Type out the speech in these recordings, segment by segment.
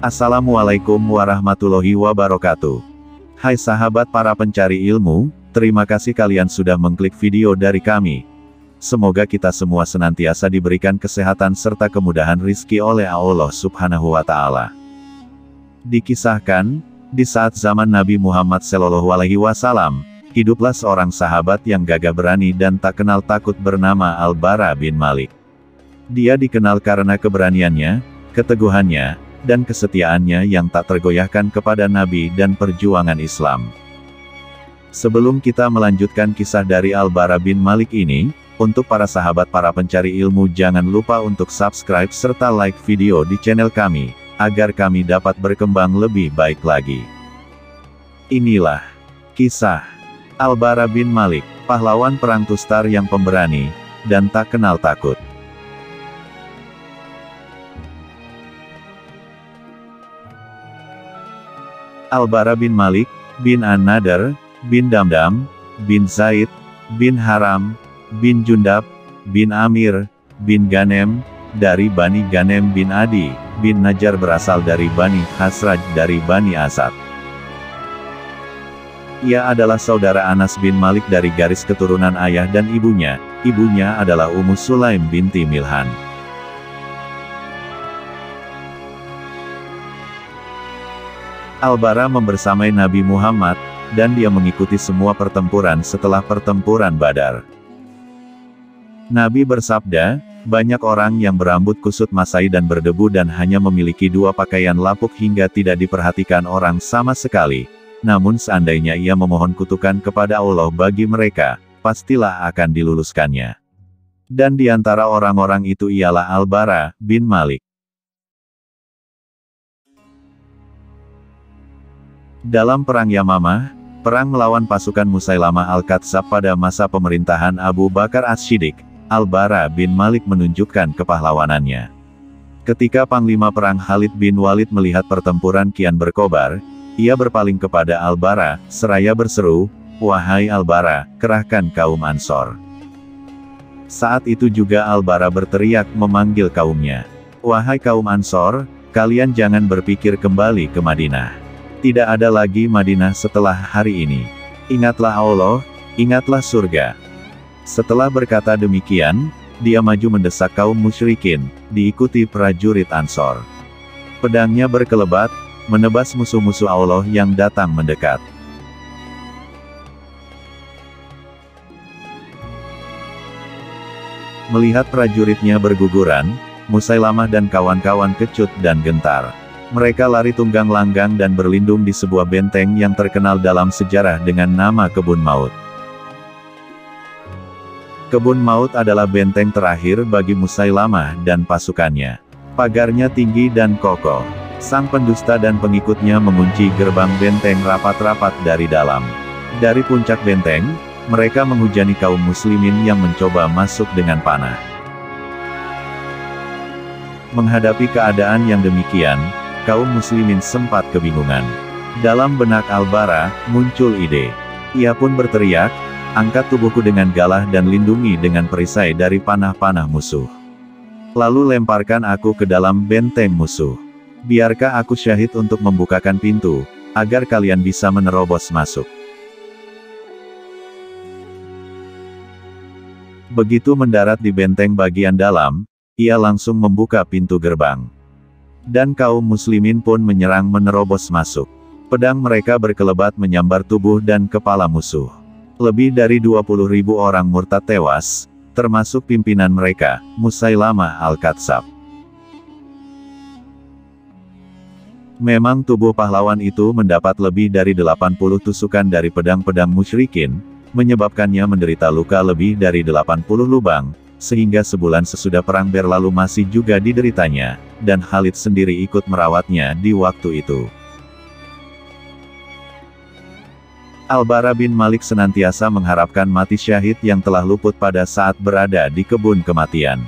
Assalamualaikum warahmatullahi wabarakatuh. Hai sahabat para pencari ilmu, terima kasih kalian sudah mengklik video dari kami. Semoga kita semua senantiasa diberikan kesehatan serta kemudahan rizki oleh Allah Subhanahu wa Ta'ala. Dikisahkan, di saat zaman Nabi Muhammad SAW, hiduplah seorang sahabat yang gagah berani dan tak kenal takut bernama Al-Bara bin Malik. Dia dikenal karena keberaniannya, keteguhannya, dan kesetiaannya yang tak tergoyahkan kepada Nabi dan perjuangan Islam. Sebelum kita melanjutkan kisah dari Al-Bara bin Malik ini, untuk para sahabat para pencari ilmu jangan lupa untuk subscribe serta like video di channel kami, agar kami dapat berkembang lebih baik lagi. Inilah kisah Al-Bara bin Malik, pahlawan perang Tustar yang pemberani, dan tak kenal takut. Al-Bara bin Malik, bin An-Nadr, bin Damdam, bin Zaid, bin Haram, bin Jundab, bin Amir, bin Ghanem, dari Bani Ghanem bin Adi, bin Najjar berasal dari Bani Khazraj dari Bani Asad. Ia adalah saudara Anas bin Malik dari garis keturunan ayah dan ibunya adalah Ummu Sulaim binti Milhan. Al-Bara membersamai Nabi Muhammad, dan dia mengikuti semua pertempuran setelah pertempuran Badar. Nabi bersabda, banyak orang yang berambut kusut masai dan berdebu dan hanya memiliki dua pakaian lapuk hingga tidak diperhatikan orang sama sekali. Namun seandainya ia memohon kutukan kepada Allah bagi mereka, pastilah akan diluluskannya. Dan di antara orang-orang itu ialah Al-Bara bin Malik. Dalam Perang Yamamah, perang melawan pasukan Musailamah Al-Kadzdzab pada masa pemerintahan Abu Bakar As-Siddiq, Al-Bara bin Malik menunjukkan kepahlawanannya. Ketika Panglima Perang Khalid bin Walid melihat pertempuran kian berkobar, ia berpaling kepada Al-Bara, seraya berseru, "Wahai Al-Bara, kerahkan kaum Ansor." Saat itu juga Al-Bara berteriak memanggil kaumnya, "Wahai kaum Ansor, kalian jangan berpikir kembali ke Madinah. Tidak ada lagi Madinah setelah hari ini. Ingatlah Allah, ingatlah surga." Setelah berkata demikian, dia maju mendesak kaum musyrikin, diikuti prajurit Ansor. Pedangnya berkelebat, menebas musuh-musuh Allah yang datang mendekat. Melihat prajuritnya berguguran, Musailamah dan kawan-kawan kecut dan gentar. Mereka lari tunggang langgang dan berlindung di sebuah benteng yang terkenal dalam sejarah dengan nama Kebun Maut. Kebun Maut adalah benteng terakhir bagi Musailamah dan pasukannya. Pagarnya tinggi dan kokoh. Sang pendusta dan pengikutnya mengunci gerbang benteng rapat-rapat dari dalam. Dari puncak benteng, mereka menghujani kaum muslimin yang mencoba masuk dengan panah. Menghadapi keadaan yang demikian, kaum muslimin sempat kebingungan. Dalam benak Al-Bara, muncul ide. Ia pun berteriak, "Angkat tubuhku dengan galah dan lindungi dengan perisai dari panah-panah musuh. Lalu lemparkan aku ke dalam benteng musuh. Biarkah aku syahid untuk membukakan pintu, agar kalian bisa menerobos masuk." Begitu mendarat di benteng bagian dalam, ia langsung membuka pintu gerbang. Dan kaum muslimin pun menyerang menerobos masuk. Pedang mereka berkelebat menyambar tubuh dan kepala musuh. Lebih dari 20.000 orang murtad tewas, termasuk pimpinan mereka, Musailamah Al-Kadzdzab. Memang tubuh pahlawan itu mendapat lebih dari 80 tusukan dari pedang-pedang musyrikin, menyebabkannya menderita luka lebih dari 80 lubang, sehingga sebulan sesudah perang berlalu masih juga dideritanya, dan Khalid sendiri ikut merawatnya di waktu itu. Al-Bara bin Malik senantiasa mengharapkan mati syahid yang telah luput pada saat berada di kebun kematian.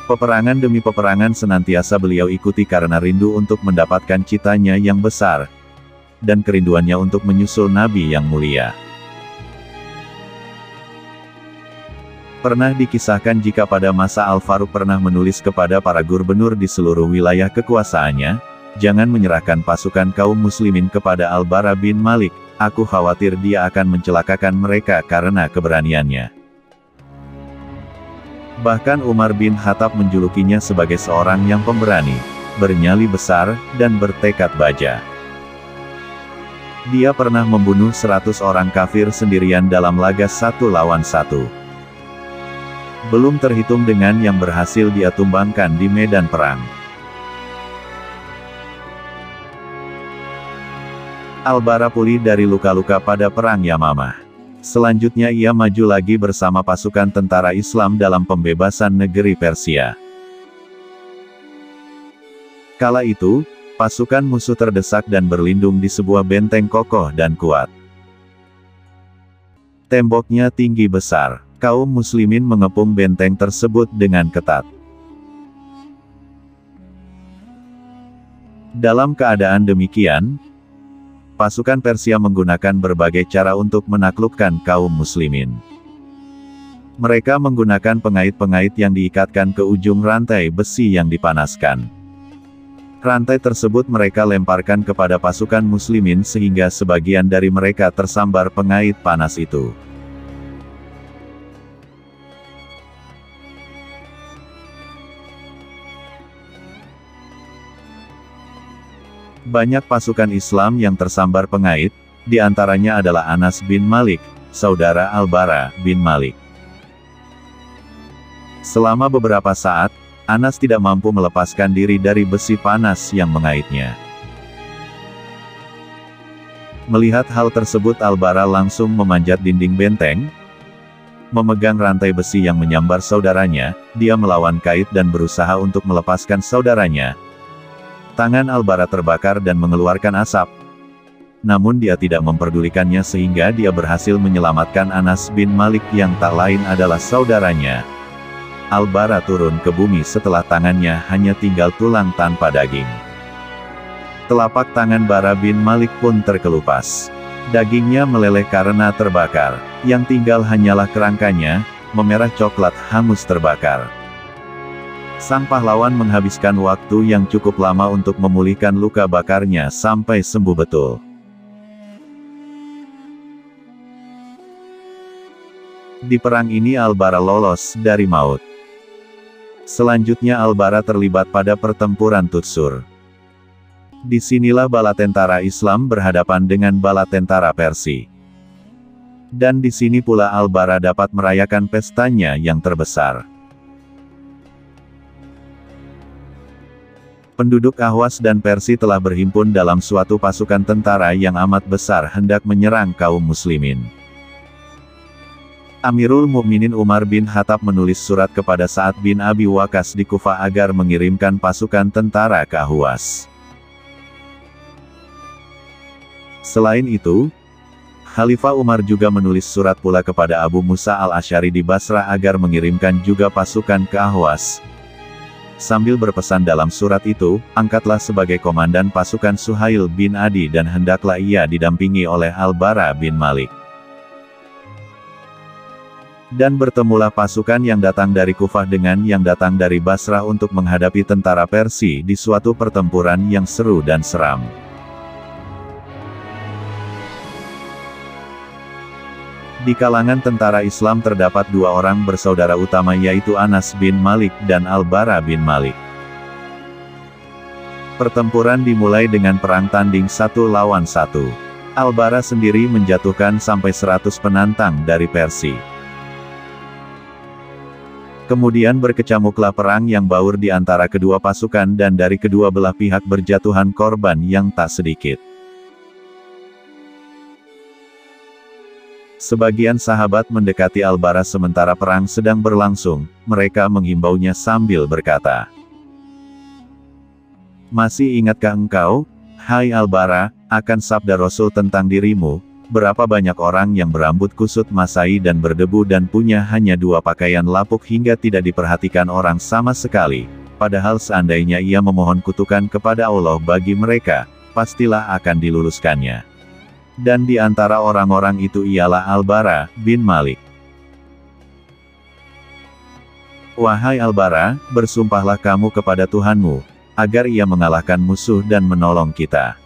Peperangan demi peperangan senantiasa beliau ikuti karena rindu untuk mendapatkan citanya yang besar, dan kerinduannya untuk menyusul Nabi yang mulia. Pernah dikisahkan jika pada masa Al-Faruq pernah menulis kepada para gubernur di seluruh wilayah kekuasaannya, jangan menyerahkan pasukan kaum muslimin kepada Al-Bara bin Malik, aku khawatir dia akan mencelakakan mereka karena keberaniannya. Bahkan Umar bin Khattab menjulukinya sebagai seorang yang pemberani, bernyali besar, dan bertekad baja. Dia pernah membunuh 100 orang kafir sendirian dalam laga 1 lawan 1. Belum terhitung dengan yang berhasil dia tumbangkan di medan perang. Al-Bara pulih dari luka-luka pada perang Yamamah. Selanjutnya ia maju lagi bersama pasukan tentara Islam dalam pembebasan negeri Persia. Kala itu, pasukan musuh terdesak dan berlindung di sebuah benteng kokoh dan kuat. Temboknya tinggi besar. Kaum muslimin mengepung benteng tersebut dengan ketat. Dalam keadaan demikian, pasukan Persia menggunakan berbagai cara untuk menaklukkan kaum muslimin. Mereka menggunakan pengait-pengait yang diikatkan ke ujung rantai besi yang dipanaskan. Rantai tersebut mereka lemparkan kepada pasukan muslimin sehingga sebagian dari mereka tersambar pengait panas itu. Banyak pasukan Islam yang tersambar pengait, di antaranya adalah Anas bin Malik, saudara Al-Bara bin Malik. Selama beberapa saat, Anas tidak mampu melepaskan diri dari besi panas yang mengaitnya. Melihat hal tersebut Al-Bara langsung memanjat dinding benteng, memegang rantai besi yang menyambar saudaranya, dia melawan kait dan berusaha untuk melepaskan saudaranya. Tangan Al-Bara terbakar dan mengeluarkan asap. Namun dia tidak memperdulikannya sehingga dia berhasil menyelamatkan Anas bin Malik yang tak lain adalah saudaranya. Al-Bara turun ke bumi setelah tangannya hanya tinggal tulang tanpa daging. Telapak tangan Bara bin Malik pun terkelupas. Dagingnya meleleh karena terbakar. Yang tinggal hanyalah kerangkanya, memerah coklat hangus terbakar. Sang pahlawan menghabiskan waktu yang cukup lama untuk memulihkan luka bakarnya sampai sembuh betul. Di perang ini Al-Bara lolos dari maut. Selanjutnya Al-Bara terlibat pada pertempuran Tutsur. Disinilah bala tentara Islam berhadapan dengan bala tentara Persia. Dan di sini pula Al-Bara dapat merayakan pestanya yang terbesar. Penduduk Ahwas dan Persia telah berhimpun dalam suatu pasukan tentara yang amat besar hendak menyerang kaum muslimin. Amirul Mukminin Umar bin Khattab menulis surat kepada Sa'ad bin Abi Waqqas di Kufah agar mengirimkan pasukan tentara ke Ahwas. Selain itu, Khalifah Umar juga menulis surat pula kepada Abu Musa al-Asy'ari di Basrah agar mengirimkan juga pasukan ke Ahwas. Sambil berpesan dalam surat itu, angkatlah sebagai komandan pasukan Suhail bin Adi dan hendaklah ia didampingi oleh Al-Bara bin Malik. Dan bertemulah pasukan yang datang dari Kufah dengan yang datang dari Basrah untuk menghadapi tentara Persia di suatu pertempuran yang seru dan seram. Di kalangan tentara Islam terdapat dua orang bersaudara utama yaitu Anas bin Malik dan Al-Bara bin Malik. Pertempuran dimulai dengan perang tanding 1 lawan 1. Al-Bara sendiri menjatuhkan sampai 100 penantang dari Persia. Kemudian berkecamuklah perang yang baur di antara kedua pasukan dan dari kedua belah pihak berjatuhan korban yang tak sedikit. Sebagian sahabat mendekati Al-Bara sementara perang sedang berlangsung, mereka menghimbaunya sambil berkata, "Masih ingatkah engkau, hai Al-Bara, akan sabda Rasul tentang dirimu, berapa banyak orang yang berambut kusut masai dan berdebu dan punya hanya 2 pakaian lapuk hingga tidak diperhatikan orang sama sekali, padahal seandainya ia memohon kutukan kepada Allah bagi mereka, pastilah akan diluluskannya. Dan di antara orang-orang itu ialah Al-Bara bin Malik." Wahai Al-Bara, bersumpahlah kamu kepada Tuhanmu, agar ia mengalahkan musuh dan menolong kita.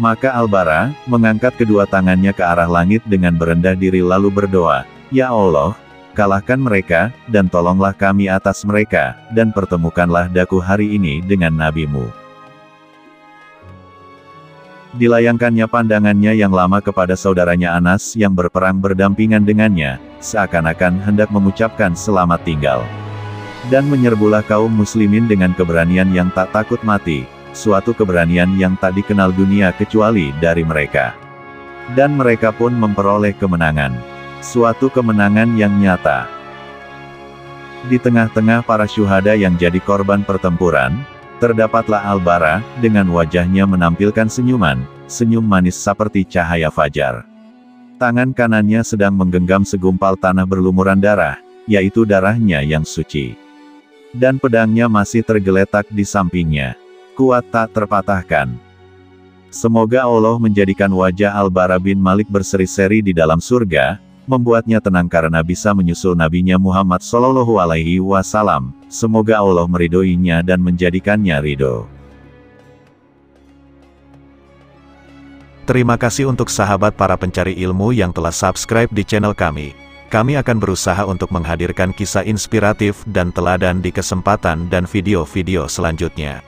Maka Al-Bara mengangkat kedua tangannya ke arah langit dengan berendah diri lalu berdoa, Ya Allah, kalahkan mereka, dan tolonglah kami atas mereka, dan pertemukanlah daku hari ini dengan nabimu. Dilayangkannya pandangannya yang lama kepada saudaranya Anas yang berperang berdampingan dengannya, seakan-akan hendak mengucapkan selamat tinggal. Dan menyerbulah kaum muslimin dengan keberanian yang tak takut mati, suatu keberanian yang tak dikenal dunia kecuali dari mereka. Dan mereka pun memperoleh kemenangan. Suatu kemenangan yang nyata. Di tengah-tengah para syuhada yang jadi korban pertempuran, terdapatlah Al-Bara, dengan wajahnya menampilkan senyuman, senyum manis seperti cahaya fajar. Tangan kanannya sedang menggenggam segumpal tanah berlumuran darah, yaitu darahnya yang suci. Dan pedangnya masih tergeletak di sampingnya. Kuat tak terpatahkan. Semoga Allah menjadikan wajah Al-Bara bin Malik berseri-seri di dalam surga, membuatnya tenang karena bisa menyusul nabinya Muhammad Shallallahu Alaihi Wasallam. Semoga Allah meridhoinya dan menjadikannya ridho. Terima kasih untuk sahabat para pencari ilmu yang telah subscribe di channel kami. Kami akan berusaha untuk menghadirkan kisah inspiratif dan teladan di kesempatan dan video-video selanjutnya.